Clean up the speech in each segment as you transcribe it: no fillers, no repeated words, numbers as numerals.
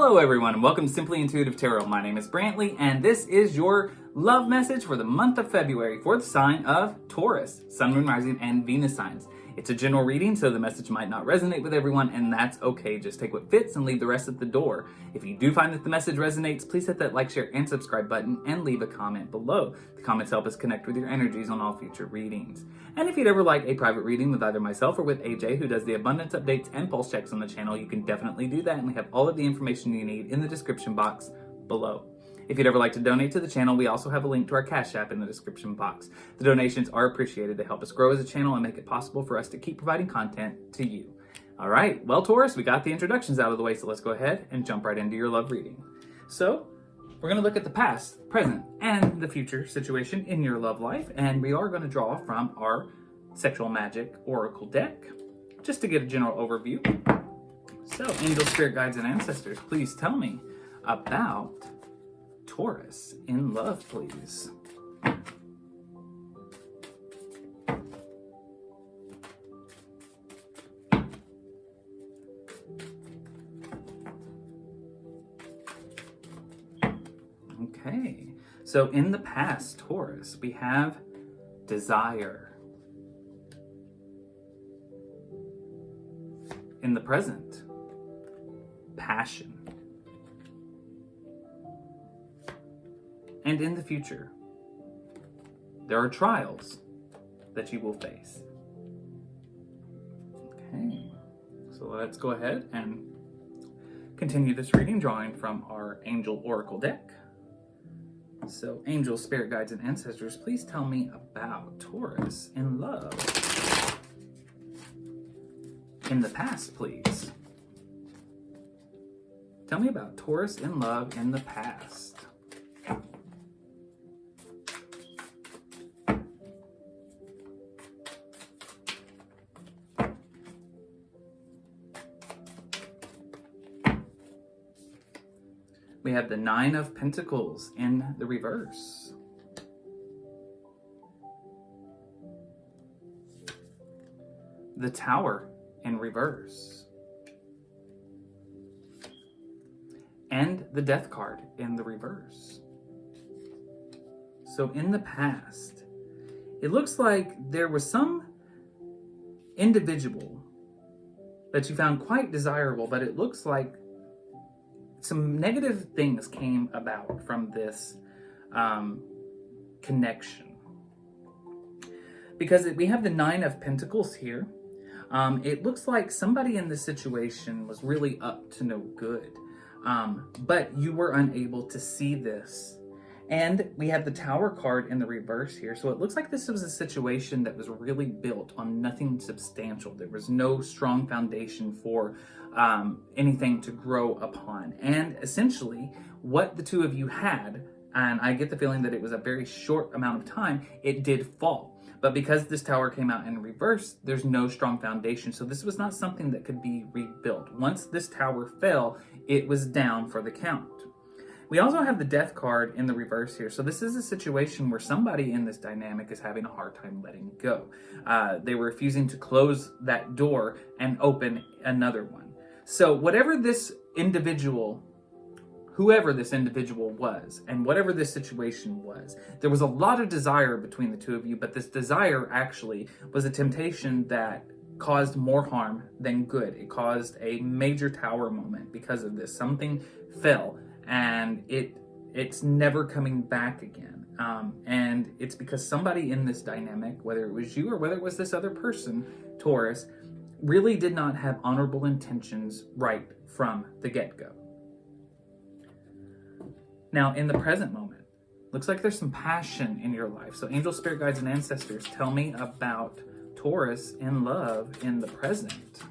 Hello everyone and welcome to Simply Intuitive Tarot. My name is Brantley and this is your love message for the month of February for the sign of Taurus, Sun, Moon, Rising, and Venus signs. It's a general reading, so the message might not resonate with everyone, and that's okay. Just take what fits and leave the rest at the door. If you do find that the message resonates, please hit that like, share, and subscribe button and leave a comment below. The comments help us connect with your energies on all future readings. And if you'd ever like a private reading with either myself or with AJ, who does the abundance updates and pulse checks on the channel, you can definitely do that, and we have all of the information you need in the description box below. If you'd ever like to donate to the channel, we also have a link to our Cash App in the description box. The donations are appreciated. They help us grow as a channel and make it possible for us to keep providing content to you. All right, well, Taurus, we got the introductions out of the way, so let's go ahead and jump right into your love reading. So, we're going to look at the past, present, and the future situation in your love life, and we are going to draw from our Sexual Magic Oracle deck, just to get a general overview. So, angels, spirit guides, and ancestors, please tell me about Taurus in love, please. Okay, so in the past, Taurus, we have desire. In the present, passion. And in the future, there are trials that you will face. Okay, so let's go ahead and continue this reading, drawing from our Angel Oracle deck. So, angels, spirit guides, and ancestors, please tell me about Taurus in love. In the past, please. Tell me about Taurus in love in the past. We have the Nine of Pentacles in the reverse. The Tower in reverse. And the Death card in the reverse. So in the past, it looks like there was some individual that you found quite desirable, but it looks like some negative things came about from this connection. Because we have the Nine of Pentacles here. It looks like somebody in this situation was really up to no good. But you were unable to see this. And we have the Tower card in the reverse here. So it looks like this was a situation that was really built on nothing substantial. There was no strong foundation for anything to grow upon. And essentially, what the two of you had, and I get the feeling that it was a very short amount of time, it did fall. But because this Tower came out in reverse, there's no strong foundation. So this was not something that could be rebuilt. Once this Tower fell, it was down for the count. We also have the Death card in the reverse here. So this is a situation where somebody in this dynamic is having a hard time letting go. They were refusing to close that door and open another one. So whatever this individual, whoever this individual was, and whatever this situation was, there was a lot of desire between the two of you, but this desire actually was a temptation that caused more harm than good. It caused a major Tower moment because of this. Something fell, and it's never coming back again. And it's because somebody in this dynamic, whether it was you or whether it was this other person, Taurus, really did not have honorable intentions right from the get-go. Now, in the present moment, looks like there's some passion in your life. So angel, spirit guides, and ancestors, tell me about Taurus in love in the present.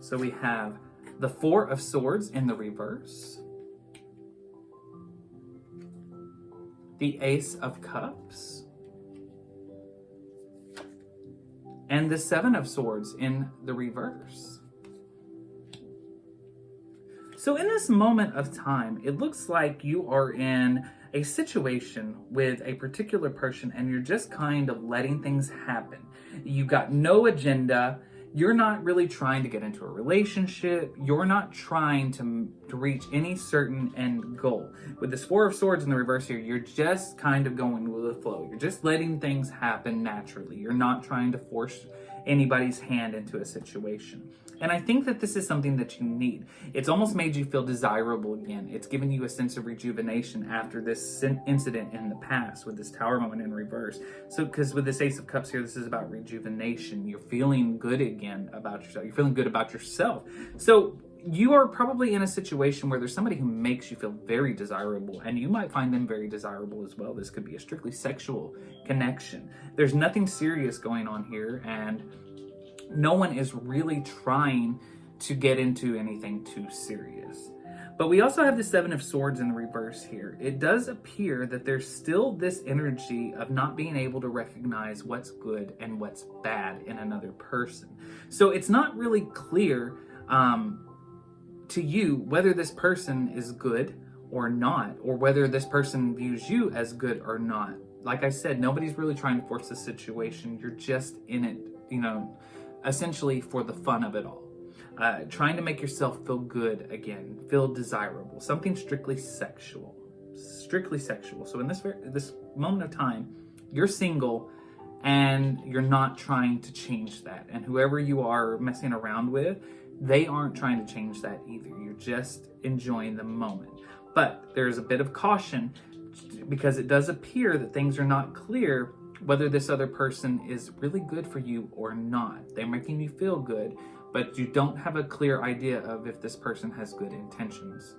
So we have the Four of Swords in the reverse, the Ace of Cups, and the Seven of Swords in the reverse. So in this moment of time, it looks like you are in a situation with a particular person and you're just kind of letting things happen. You got no agenda. You're not really trying to get into a relationship. You're not trying to reach any certain end goal. With this Four of Swords in the reverse here, you're just kind of going with the flow. You're just letting things happen naturally. You're not trying to force anybody's hand into a situation. And I think that this is something that you need. It's almost made you feel desirable again. It's given you a sense of rejuvenation after this incident in the past with this Tower moment in reverse. So, because with this Ace of Cups here, this is about rejuvenation. You're feeling good again about yourself. You're feeling good about yourself. So you are probably in a situation where there's somebody who makes you feel very desirable, and you might find them very desirable as well. This could be a strictly sexual connection. There's nothing serious going on here, and no one is really trying to get into anything too serious. But we also have the Seven of Swords in the reverse here. It does appear that there's still this energy of not being able to recognize what's good and what's bad in another person. So it's not really clear to you whether this person is good or not, or whether this person views you as good or not. Like I said, nobody's really trying to force the situation. You're just in it, essentially for the fun of it all. Trying to make yourself feel good again, feel desirable, something strictly sexual. So in this moment of time, you're single and you're not trying to change that. And whoever you are messing around with, they aren't trying to change that either. You're just enjoying the moment. But there's a bit of caution because it does appear that things are not clear whether this other person is really good for you or not. They're making you feel good, but you don't have a clear idea of if this person has good intentions.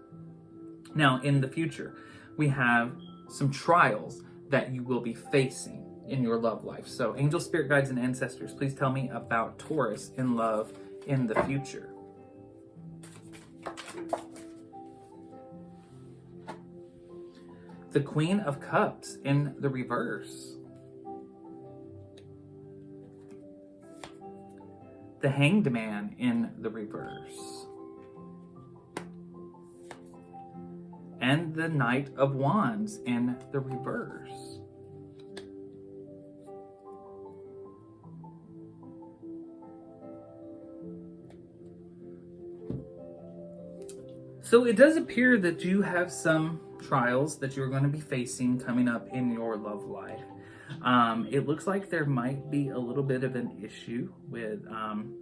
Now, in the future, we have some trials that you will be facing in your love life. So, angels, spirit guides, and ancestors, please tell me about Taurus in love in the future. The Queen of Cups in the reverse. The Hanged Man in the reverse. And the Knight of Wands in the reverse. So it does appear that you have some trials that you're going to be facing coming up in your love life. It looks like there might be a little bit of an issue with, I'm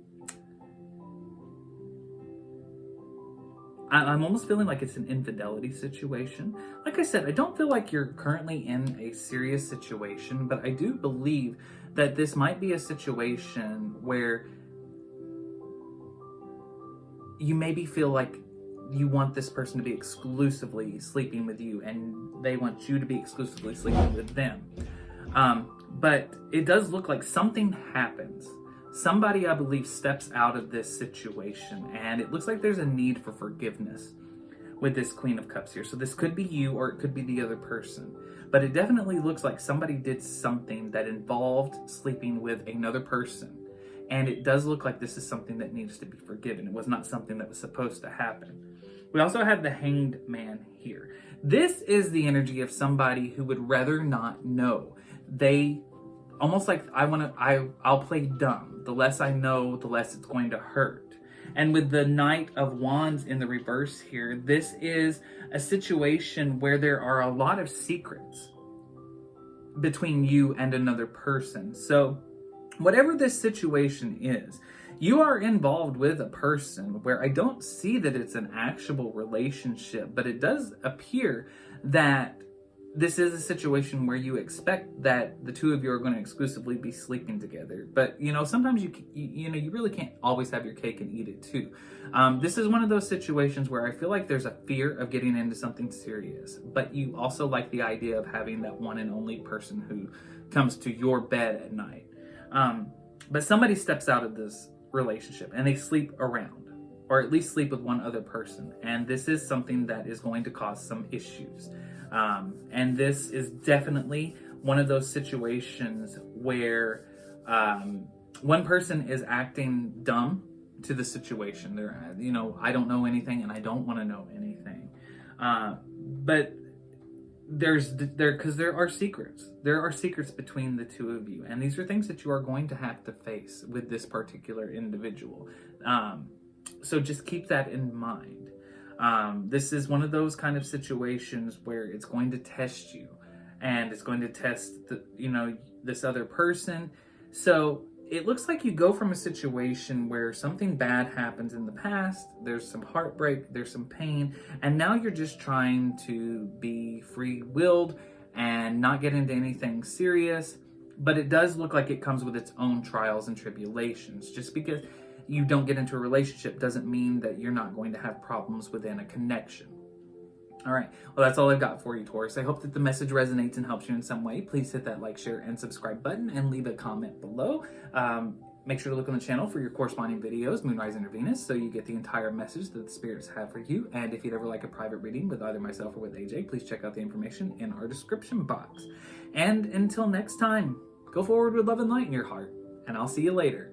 almost feeling like it's an infidelity situation. Like I said, I don't feel like you're currently in a serious situation, but I do believe that this might be a situation where you maybe feel like you want this person to be exclusively sleeping with you and they want you to be exclusively sleeping with them. But it does look like something happens. Somebody, I believe, steps out of this situation, and it looks like there's a need for forgiveness with this Queen of Cups here. So this could be you or it could be the other person. But it definitely looks like somebody did something that involved sleeping with another person. And it does look like this is something that needs to be forgiven. It was not something that was supposed to happen. We also have the Hanged Man here. This is the energy of somebody who would rather not know. They almost like, I'll play dumb. The less I know, the less it's going to hurt. And with the Knight of Wands in the reverse here, this is a situation where there are a lot of secrets between you and another person. So whatever this situation is, you are involved with a person where I don't see that it's an actual relationship, but it does appear that this is a situation where you expect that the two of you are going to exclusively be sleeping together. But, sometimes you really can't always have your cake and eat it too. This is one of those situations where I feel like there's a fear of getting into something serious, but you also like the idea of having that one and only person who comes to your bed at night. But somebody steps out of this relationship and they sleep around, or at least sleep with one other person. And this is something that is going to cause some issues. And this is definitely one of those situations where one person is acting dumb to the situation. They're, I don't know anything and I don't want to know anything. But because there are secrets. There are secrets between the two of you, and these are things that you are going to have to face with this particular individual. So just keep that in mind. This is one of those kind of situations where it's going to test you, and it's going to test this other person. So it looks like you go from a situation where something bad happens in the past, there's some heartbreak, there's some pain, and now you're just trying to be free-willed and not get into anything serious. But it does look like it comes with its own trials and tribulations. Just because you don't get into a relationship doesn't mean that you're not going to have problems within a connection. All right, well, that's all I've got for you, Taurus. I hope that the message resonates and helps you in some way. Please hit that like, share, and subscribe button and leave a comment below. Make sure to look on the channel for your corresponding videos, Moonrise and Venus, so you get the entire message that the spirits have for you. And if you'd ever like a private reading with either myself or with AJ, please check out the information in our description box. And until next time, go forward with love and light in your heart, and I'll see you later.